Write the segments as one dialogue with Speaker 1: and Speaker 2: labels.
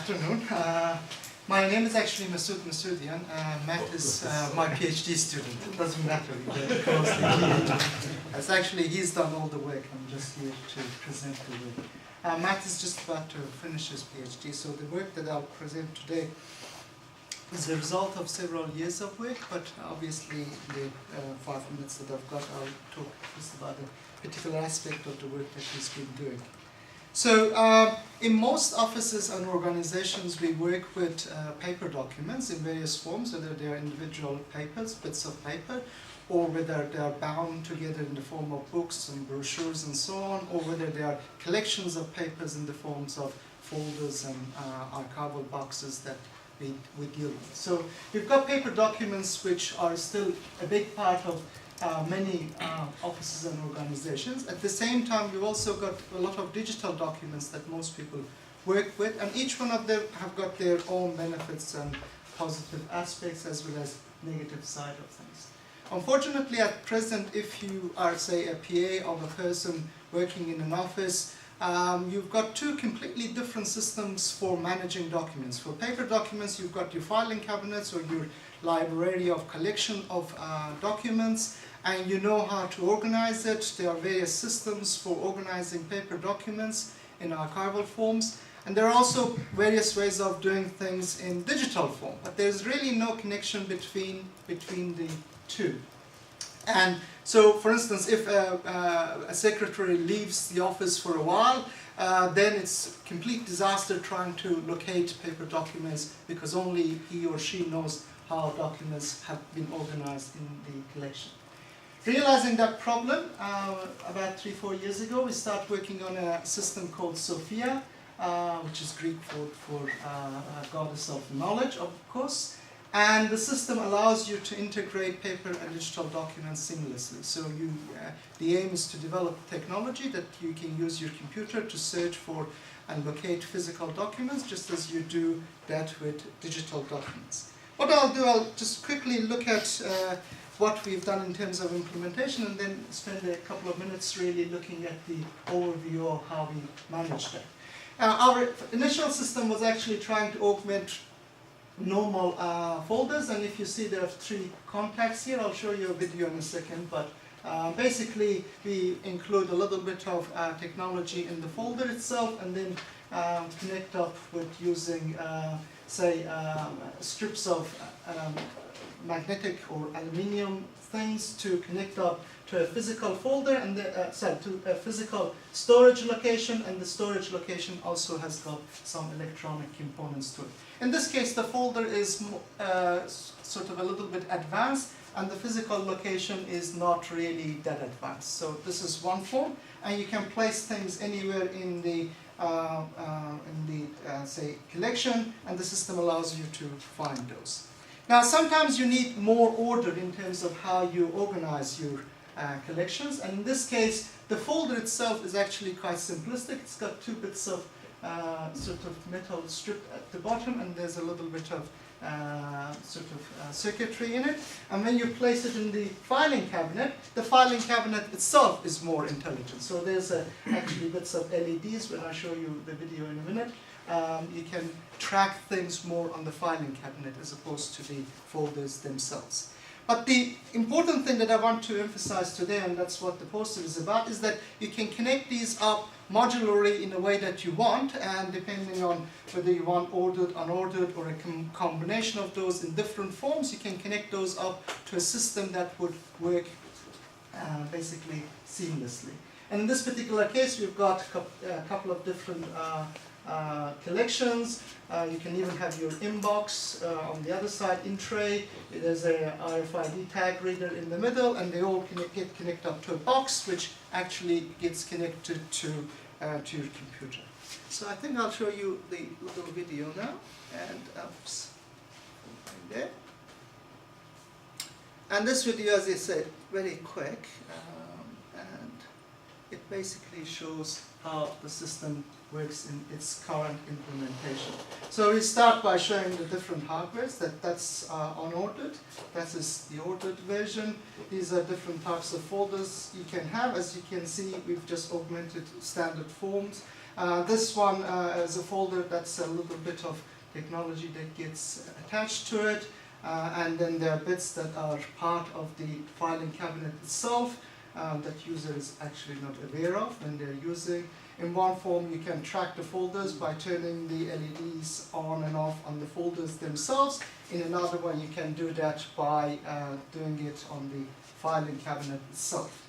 Speaker 1: afternoon. My name is actually Masoodian. Matt is my PhD student. It doesn't matter. It's actually, he's done all the work. I'm just here to present the work. Matt is just about to finish his PhD, so the work that I'll present today is a result of several years of work, but obviously in the 5 minutes that I've got, I'll talk just about a particular aspect of the work that he's been doing. So in most offices and organizations, we work with paper documents in various forms, whether they are individual papers, bits of paper, or whether they are bound together in the form of books and brochures and so on, or whether they are collections of papers in the forms of folders and archival boxes that we deal with. So we've got paper documents which are still a big part of many offices and organizations. At the same time, we've also got a lot of digital documents that most people work with, and each one of them have got their own benefits and positive aspects as well as negative side of things. Unfortunately, at present, if you are, say, a PA of a person working in an office, you've got two completely different systems for managing documents. For paper documents, you've got your filing cabinets or your library of collection of documents, and you know how to organize it. There are various systems for organizing paper documents in archival forms, and there are also various ways of doing things in digital form, but there's really no connection between the two. And so, for instance, if a secretary leaves the office for a while, then it's a complete disaster trying to locate paper documents because only he or she knows how documents have been organized in the collection. Realizing that problem, about 3-4 years ago, we started working on a system called Sophia, which is Greek for goddess of knowledge, of course. And the system allows you to integrate paper and digital documents seamlessly. So the aim is to develop technology that you can use your computer to search for and locate physical documents, just as you do that with digital documents. What I'll do, I'll just quickly look at what we've done in terms of implementation, and then spend a couple of minutes really looking at the overview of how we manage that. Our initial system was actually trying to augment normal folders, and if you see there are 3 contacts here, I'll show you a video in a second, but basically we include a little bit of technology in the folder itself, and then connect up with using say strips of magnetic or aluminium things to connect up to a physical folder, and to a physical storage location, and the storage location also has got some electronic components to it. In this case, the folder is sort of a little bit advanced, and the physical location is not really that advanced. So this is one form, and you can place things anywhere in the say collection, and the system allows you to find those. Now, sometimes you need more order in terms of how you organize your collections, and in this case, the folder itself is actually quite simplistic. It's got 2 bits of sort of metal strip at the bottom, and there's a little bit of circuitry in it. And when you place it in the filing cabinet, the filing cabinet itself is more intelligent. So there's actually bits of LEDs. When I show you the video in a minute, you can track things more on the filing cabinet as opposed to the folders themselves. But the important thing that I want to emphasize today, and that's what the poster is about, is that you can connect these up modularly in a way that you want, and depending on whether you want ordered, unordered, or a combination of those in different forms, you can connect those up to a system that would work basically seamlessly. And in this particular case, we've got a couple of different collections. You can even have your inbox on the other side, in tray. There's a RFID tag reader in the middle, and they all get connected up to a box, which actually gets connected to your computer. So I think I'll show you the little video now, and oops, right there. And this video, as I said, very quick, and it basically shows how the system works in its current implementation. So we start by showing the different hardwares. That's unordered. That is the ordered version. These are different types of folders you can have. As you can see, we've just augmented standard forms. This one is a folder that's a little bit of technology that gets attached to it, and then there are bits that are part of the filing cabinet itself that user is actually not aware of when they're using. In one form, you can track the folders by turning the LEDs on and off on the folders themselves. In another one, you can do that by doing it on the filing cabinet itself.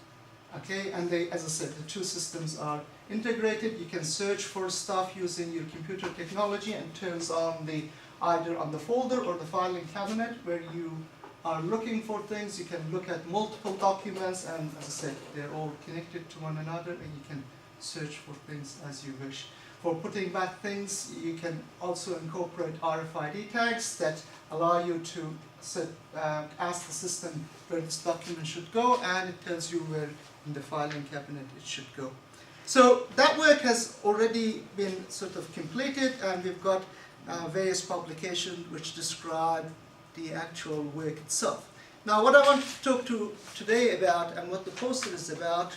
Speaker 1: Okay, and they, as I said, the two systems are integrated. You can search for stuff using your computer technology and turns on the either on the folder or the filing cabinet where you are looking for things. You can look at multiple documents, and as I said, they're all connected to one another, and you can search for things as you wish. For putting back things, you can also incorporate RFID tags that allow you to ask the system where this document should go, and it tells you where in the filing cabinet it should go. So that work has already been sort of completed, and we've got various publications which describe the actual work itself. Now, what I want to talk to today about, and what the poster is about,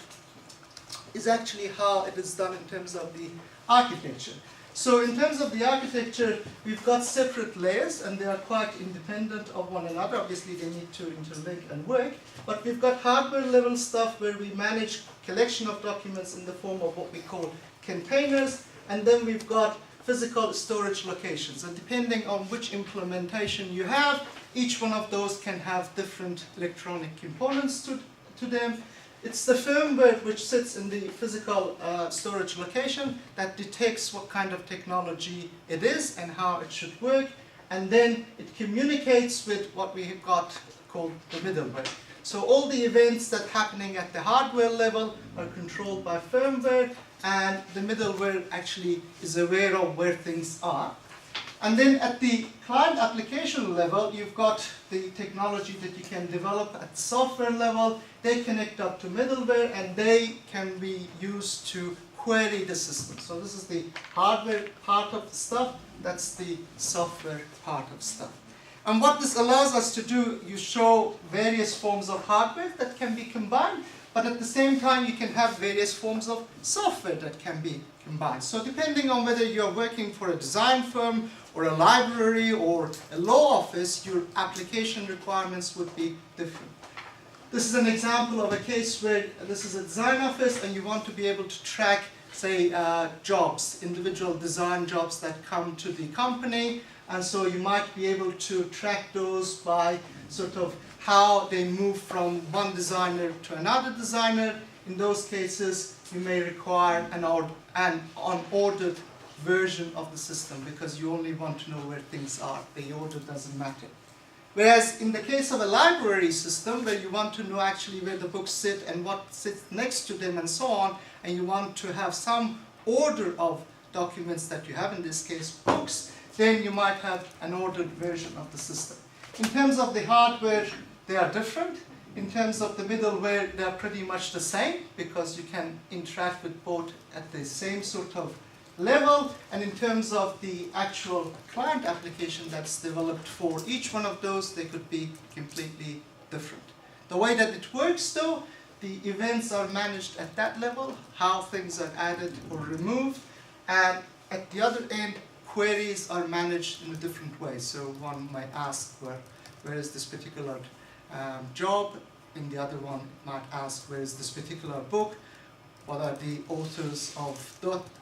Speaker 1: is actually how it is done in terms of the architecture. So in terms of the architecture, we've got separate layers, and they are quite independent of one another. Obviously, they need to interlink and work. But we've got hardware level stuff where we manage collection of documents in the form of what we call containers, and then we've got physical storage locations. And depending on which implementation you have, each one of those can have different electronic components to them. It's the firmware which sits in the physical storage location that detects what kind of technology it is and how it should work, and then it communicates with what we have got called the middleware. So all the events that are happening at the hardware level are controlled by firmware, and the middleware actually is aware of where things are. And then at the client application level, you've got the technology that you can develop at the software level. They connect up to middleware, and they can be used to query the system. So this is the hardware part of the stuff. That's the software part of stuff. And what this allows us to do, you show various forms of hardware that can be combined, but at the same time you can have various forms of software that can be combined. So depending on whether you're working for a design firm or a library or a law office, your application requirements would be different. This is an example of a case where this is a design office and you want to be able to track, say, jobs, individual design jobs that come to the company. And so you might be able to track those by sort of how they move from one designer to another designer. In those cases, you may require an unordered version of the system because you only want to know where things are. The order doesn't matter. Whereas in the case of a library system, where you want to know actually where the books sit and what sits next to them and so on, and you want to have some order of documents that you have, in this case books, then you might have an ordered version of the system. In terms of the hardware, they are different. In terms of the middleware, they are pretty much the same because you can interact with both at the same sort of level. And in terms of the actual client application that's developed for each one of those, they could be completely different. The way that it works though, the events are managed at that level, how things are added or removed, and at the other end, queries are managed in a different way. So one might ask, where is this particular job? In the other one might ask, where is this particular book? What are the authors of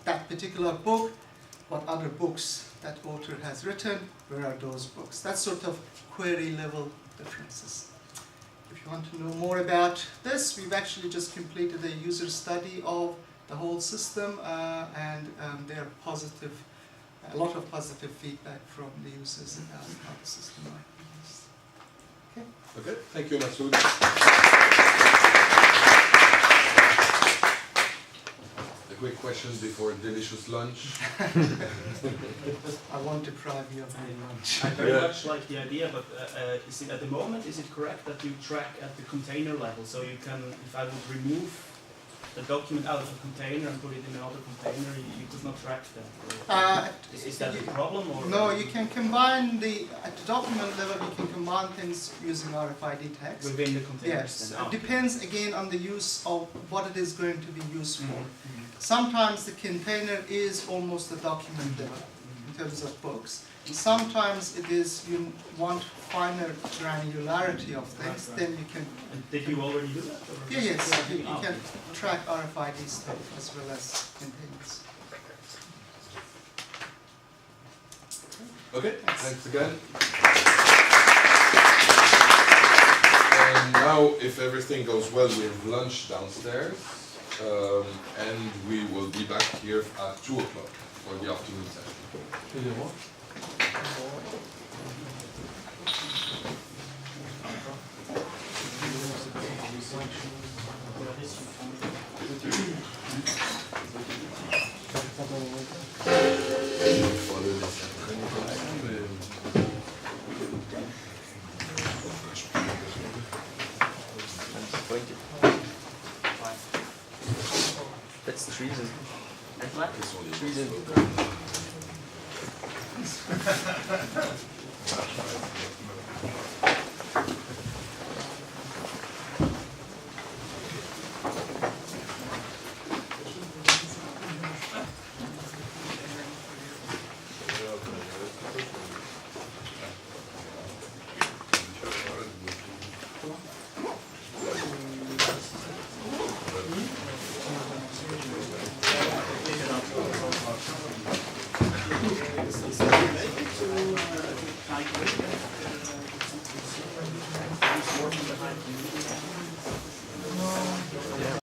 Speaker 1: that particular book? What other books that author has written? Where are those books? That's sort of query level differences. If you want to know more about this, we've actually just completed a user study of the whole system, and there are a lot of positive feedback from the users about how the system might be used. Okay.
Speaker 2: Okay, thank you, Masood. A quick question before delicious lunch.
Speaker 1: I won't deprive you of any lunch.
Speaker 3: I very much like the idea, but is it at the moment, is it correct that you track at the container level? So you can, if I would remove the document out of a container and put it in another container, you could not track that? Is that a problem? Or
Speaker 1: no, you can combine at the document level, you can combine things using RFID tags.
Speaker 3: Within the containers?
Speaker 1: Yes, it depends again on the use of what it is going to be used for. sometimes the container is almost a document level in terms of books. Sometimes it is, you want finer granularity of things, then you can...
Speaker 3: And did you already do that? Or?
Speaker 1: Yeah, yes, you can track RFID stuff as well as containers.
Speaker 2: Okay, thanks again. And now, if everything goes well, we have lunch downstairs, and we will be back here at 2 o'clock for the afternoon session.
Speaker 4: That's treason. That's what? Treason.
Speaker 3: Like,